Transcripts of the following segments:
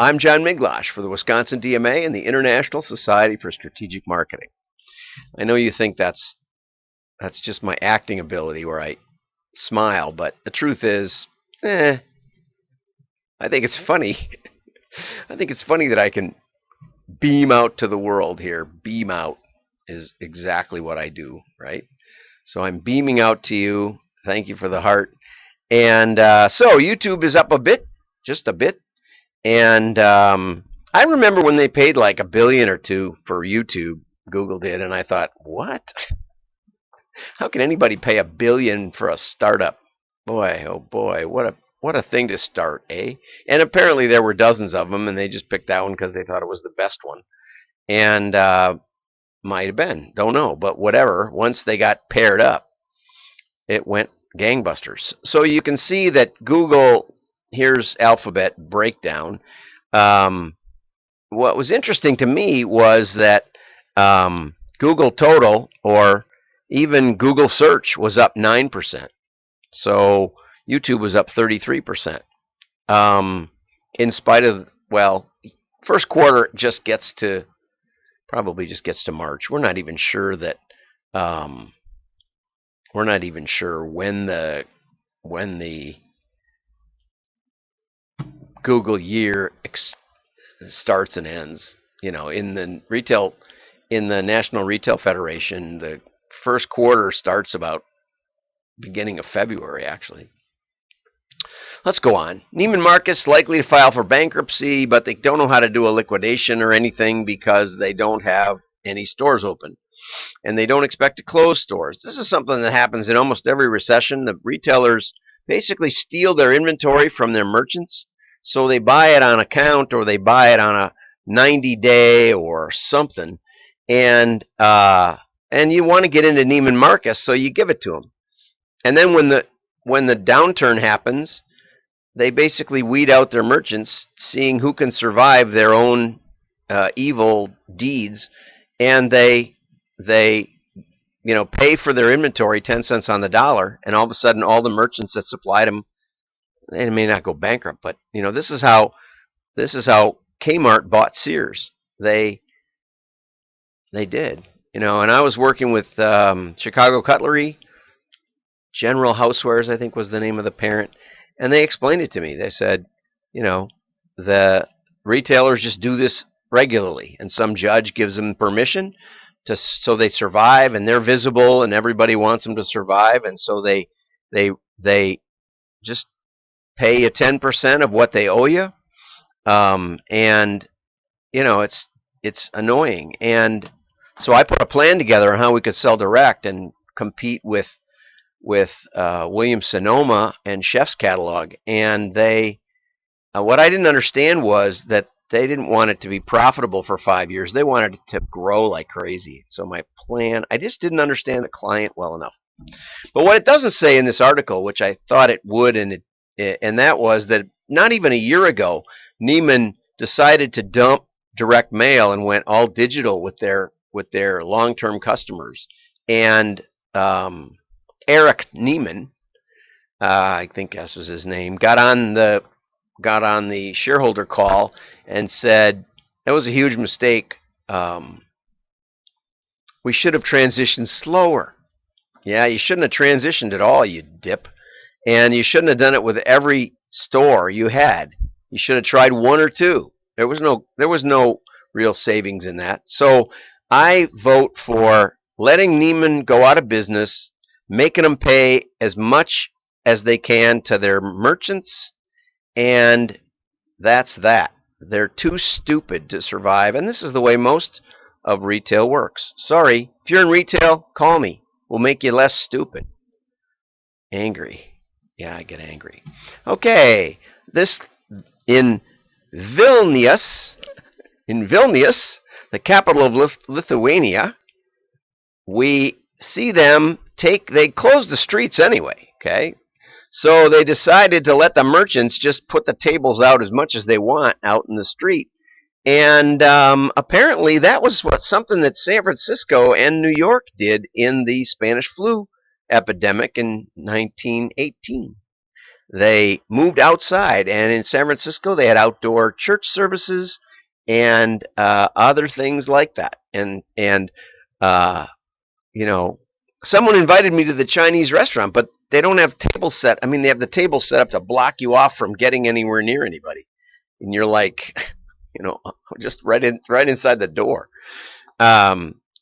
I'm John Miglosh for the Wisconsin DMA and the International Society for Strategic Marketing. I know you think that's just my acting ability where I smile, but the truth is, I think it's funny. I think it's funny that I can beam out to the world here. Beam out is exactly what I do, right? So I'm beaming out to you. Thank you for the heart. And so YouTube is up a bit, just a bit. And I remember when they paid like $1 billion or $2 billion for YouTube, Google did, and I thought, what? How can anybody pay $1 billion for a startup? Boy, oh boy, what a thing to start, eh? And apparently there were dozens of them, and they just picked that one because they thought it was the best one. And might have been, don't know, but whatever. Once they got paired up, it went gangbusters. So you can see that Google. Here's Alphabet breakdown. What was interesting to me was that Google total, or even Google search, was up 9%. So YouTube was up 33%. In spite of, well, first quarter probably just gets to March. We're not even sure that when the Google year starts and ends. You know, in the National Retail Federation, the first quarter starts about beginning of February, actually. Let's go on. Neiman Marcus likely to file for bankruptcy, but they don't know how to do a liquidation or anything because they don't have any stores open. And they don't expect to close stores. This is something that happens in almost every recession. The retailers basically steal their inventory from their merchants. So they buy it on account, or they buy it on a 90-day or something, and you want to get into Neiman Marcus, so you give it to them. And then when the downturn happens, they basically weed out their merchants, seeing who can survive their own evil deeds, and they pay for their inventory 10 cents on the dollar, and all of a sudden all the merchants that supplied them, they may not go bankrupt, but this is how Kmart bought Sears. They did, and I was working with Chicago Cutlery, General Housewares, I think was the name of the parent, and they explained it to me. They said, the retailers just do this regularly, and some judge gives them permission so they survive, and they're visible, and everybody wants them to survive, and so they just pay you 10% of what they owe you, and it's annoying. And so I put a plan together on how we could sell direct and compete with Williams-Sonoma and Chef's Catalog. And what I didn't understand was that they didn't want it to be profitable for 5 years. They wanted it to grow like crazy. So my plan, I just didn't understand the client well enough. But what it doesn't say in this article, which I thought it would, and that was that not even a year ago, Neiman decided to dump direct mail and went all digital with their long-term customers. And Eric Neiman, I think that was his name, got on the shareholder call and said that was a huge mistake. We should have transitioned slower. Yeah, you shouldn't have transitioned at all, you dip. And you shouldn't have done it with every store you had. You should have tried one or two. There was no real savings in that. So I vote for letting Neiman go out of business, making them pay as much as they can to their merchants, and that's that. They're too stupid to survive, and this is the way most of retail works. Sorry, if you're in retail, call me. We'll make you less stupid. Angry. Yeah, I get angry. Okay, this in Vilnius, the capital of Lithuania, we see them they close the streets anyway, okay? So they decided to let the merchants just put the tables out as much as they want out in the street. And apparently that was something that San Francisco and New York did in the Spanish flu epidemic in 1918. they moved outside, and in San Francisco they had outdoor church services and other things like that. And you know, someone invited me to the Chinese restaurant, but they don't have tables set. I mean, they have the table set up to block you off from getting anywhere near anybody, and you're like, just right inside the door.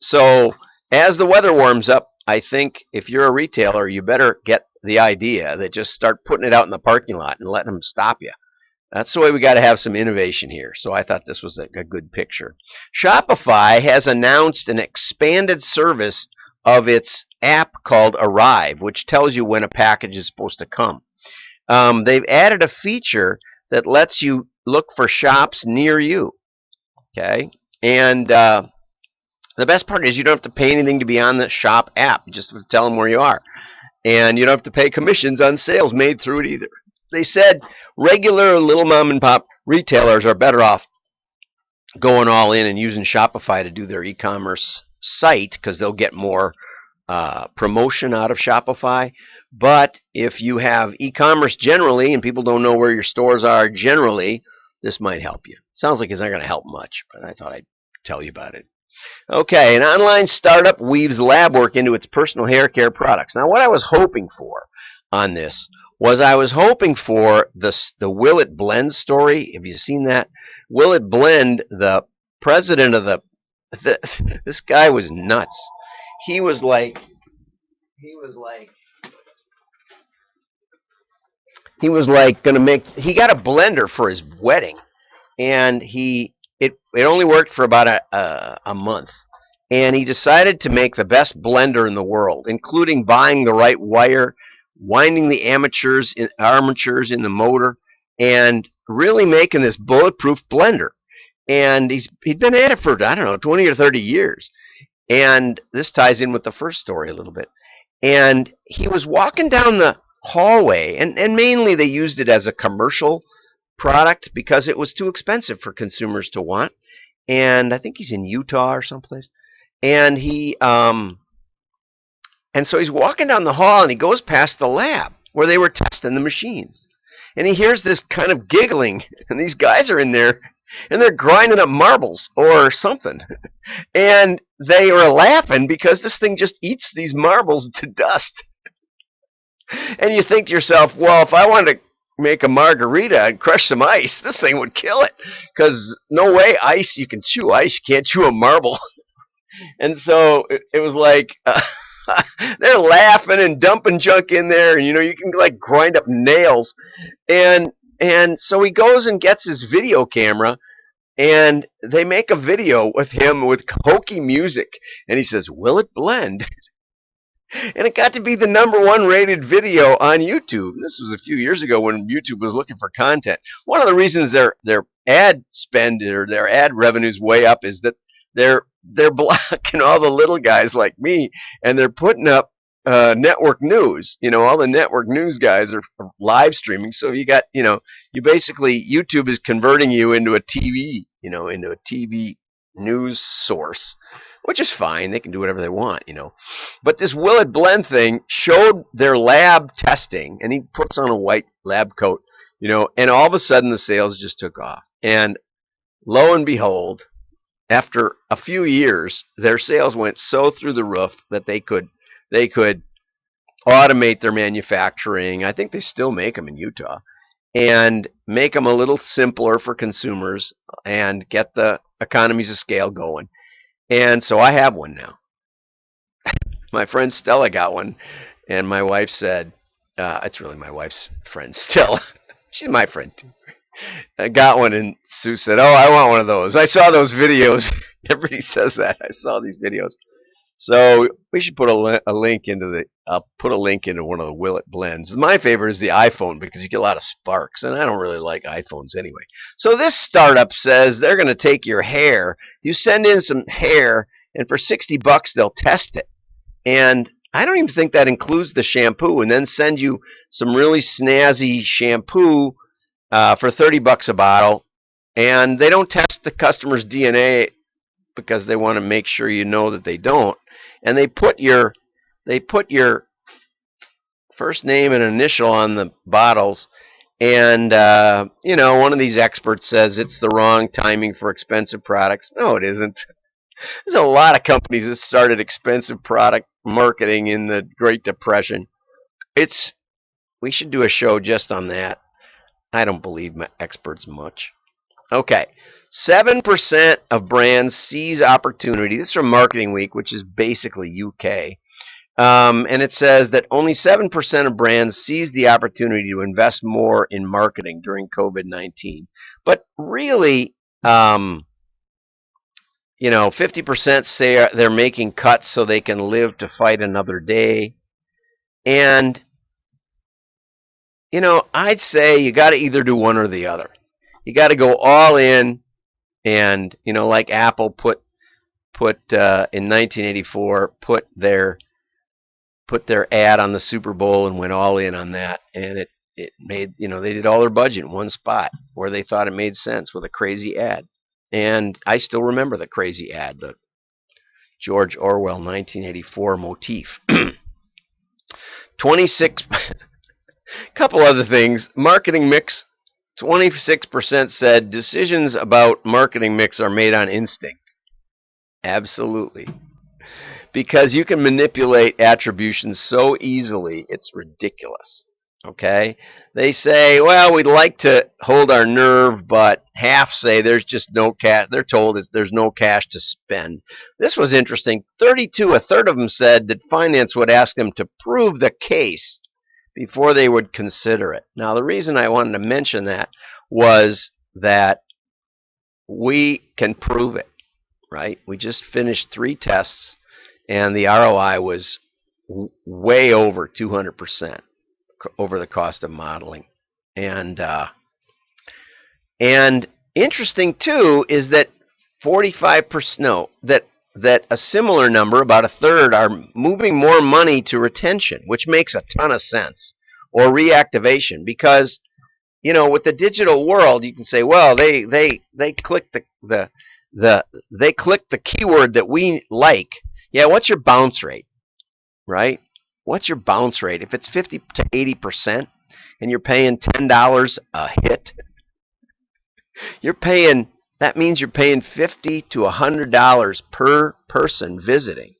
So as the weather warms up, I think if you're a retailer, you better get the idea that just start putting it out in the parking lot and letting them stop you. That's the way we got to have some innovation here. So I thought this was a good picture. Shopify has announced an expanded service of its app called Arrive, which tells you when a package is supposed to come. They've added a feature that lets you look for shops near you. Okay, and the best part is you don't have to pay anything to be on the shop app. You just have to tell them where you are, and you don't have to pay commissions on sales made through it either. They said regular little mom and pop retailers are better off going all in and using Shopify to do their e-commerce site because they'll get more promotion out of Shopify. But if you have e-commerce generally and people don't know where your stores are generally, this might help you. Sounds like it's not going to help much, but I thought I'd tell you about it. Okay, an online startup weaves lab work into its personal hair care products. Now, what I was hoping for on this was I was hoping for the Will It Blend story. Have you seen that? Will It Blend, the president of this guy was nuts. He was like gonna make. He got a blender for his wedding, and it only worked for about a month. And he decided to make the best blender in the world, including buying the right wire, winding the armatures in the motor, and really making this bulletproof blender. And he'd been at it for, I don't know, 20 or 30 years. And this ties in with the first story a little bit. And he was walking down the hallway, and mainly they used it as a commercial product because it was too expensive for consumers to want. And I think he's in Utah or someplace. And and so he's walking down the hall, and he goes past the lab where they were testing the machines. And he hears this kind of giggling, and these guys are in there, and they're grinding up marbles or something. And they were laughing because this thing just eats these marbles to dust. And you think to yourself, well, if I wanted to make a margarita and crush some ice, this thing would kill it. Because no way ice, you can chew ice, you can't chew a marble. And so it was like... they're laughing and dumping junk in there, and you can like grind up nails. And so he goes and gets his video camera, and they make a video with him with hokey music, and he says, "Will it blend?" And it got to be the #1 rated video on YouTube. This was a few years ago when YouTube was looking for content. One of the reasons their ad spend or their ad revenue's way up is that they're blocking all the little guys like me, and they're putting up network news. All the network news guys are live streaming. So you basically, YouTube is converting you into a TV, into a TV news source, which is fine. They can do whatever they want, But this Will It Blend thing showed their lab testing, and he puts on a white lab coat, and all of a sudden the sales just took off. And lo and behold, after a few years, their sales went so through the roof that they could automate their manufacturing. I think they still make them in Utah, and make them a little simpler for consumers and get the economies of scale going. And so I have one now. My friend Stella got one, and my wife said, it's really my wife's friend Stella. She's my friend too. I got one, and Sue said, "Oh, I want one of those. I saw those videos." Everybody says that. I saw these videos. So we should put a link into I'll put a link into one of the Will It Blends. My favorite is the iPhone because you get a lot of sparks, and I don't really like iPhones anyway. So this startup says they're going to take your hair. You send in some hair, and for $60 they'll test it. And I don't even think that includes the shampoo, and then send you some really snazzy shampoo for $30 a bottle. And they don't test the customer's DNA because they want to make sure that they don't. And they put your first name and initial on the bottles. And, one of these experts says it's the wrong timing for expensive products. No, it isn't. There's a lot of companies that started expensive product marketing in the Great Depression. We should do a show just on that. I don't believe my experts much. Okay. 7% of brands seize opportunity. This is from Marketing Week, which is basically UK. And it says that only 7% of brands seize the opportunity to invest more in marketing during COVID-19. But really, 50% say they're making cuts so they can live to fight another day. And, I'd say you got to either do one or the other. You got to go all in and, like Apple put in 1984, put their ad on the Super Bowl and went all in on that, and it made, they did all their budget in one spot where they thought it made sense with a crazy ad. And I still remember the crazy ad, the George Orwell 1984 motif. 26 couple other things. Marketing mix, 26% said decisions about marketing mix are made on instinct. Absolutely. Because you can manipulate attribution so easily, it's ridiculous. Okay? They say, well, we'd like to hold our nerve, but half say there's just no cash. They're told there's no cash to spend. This was interesting. A third of them said that finance would ask them to prove the case before they would consider it. Now, the reason I wanted to mention that was that we can prove it, right? We just finished 3 tests, and the ROI was way over 200% over the cost of modeling. And interesting too is that 45%, that a similar number, about a third, are moving more money to retention, which makes a ton of sense, or reactivation, because with the digital world, you can say, well, they click they click the keyword that we like. Yeah, what's your bounce rate, right? What's your bounce rate? If it's 50 to 80% and you're paying $10 a hit, that means you're paying $50 to $100 per person visiting,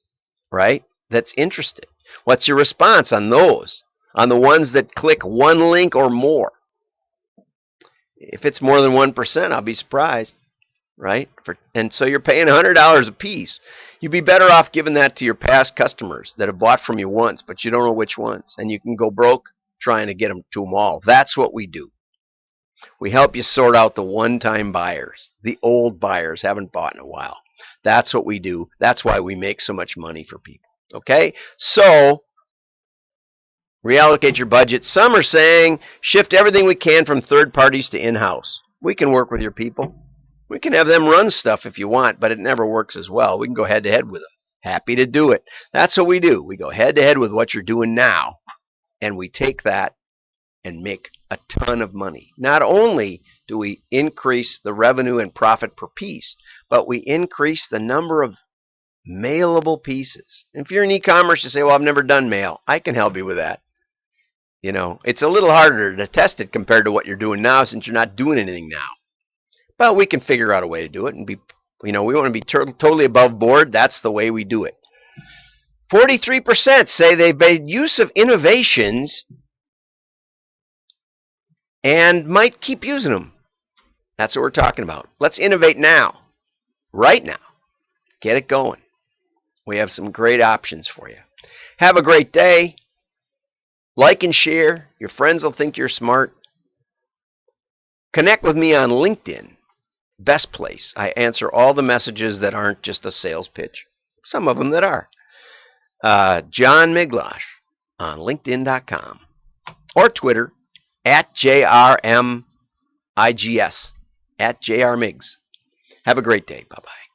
right? That's interested. What's your response on those? On the ones that click one link or more? If it's more than 1%, I'll be surprised, right? And so you're paying $100 a piece. You'd be better off giving that to your past customers that have bought from you once, but you don't know which ones, and you can go broke trying to get them to them all. That's what we do. We help you sort out the one-time buyers. The old buyers haven't bought in a while. That's what we do. That's why we make so much money for people. Okay? So, reallocate your budget. Some are saying shift everything we can from third parties to in-house. We can work with your people. We can have them run stuff if you want, but it never works as well. We can go head-to-head with them. Happy to do it. That's what we do. We go head-to-head with what you're doing now, and we take that and make a ton of money. Not only do we increase the revenue and profit per piece, but we increase the number of mailable pieces. If you're in e-commerce, you say, well, I've never done mail. I can help you with that. It's a little harder to test it compared to what you're doing now, since you're not doing anything now. But we can figure out a way to do it and we want to be totally above board. That's the way we do it. 43% say they've made use of innovations and might keep using them. That's what we're talking about. Let's innovate now, right now. Get it going. We have some great options for you. Have a great day. Like and share. Your friends will think you're smart. Connect with me on LinkedIn. Best place. I answer all the messages that aren't just a sales pitch. Some of them that are. John Miglosh on LinkedIn.com. Or Twitter @JRMIGS. @JRMigs. Have a great day. Bye-bye.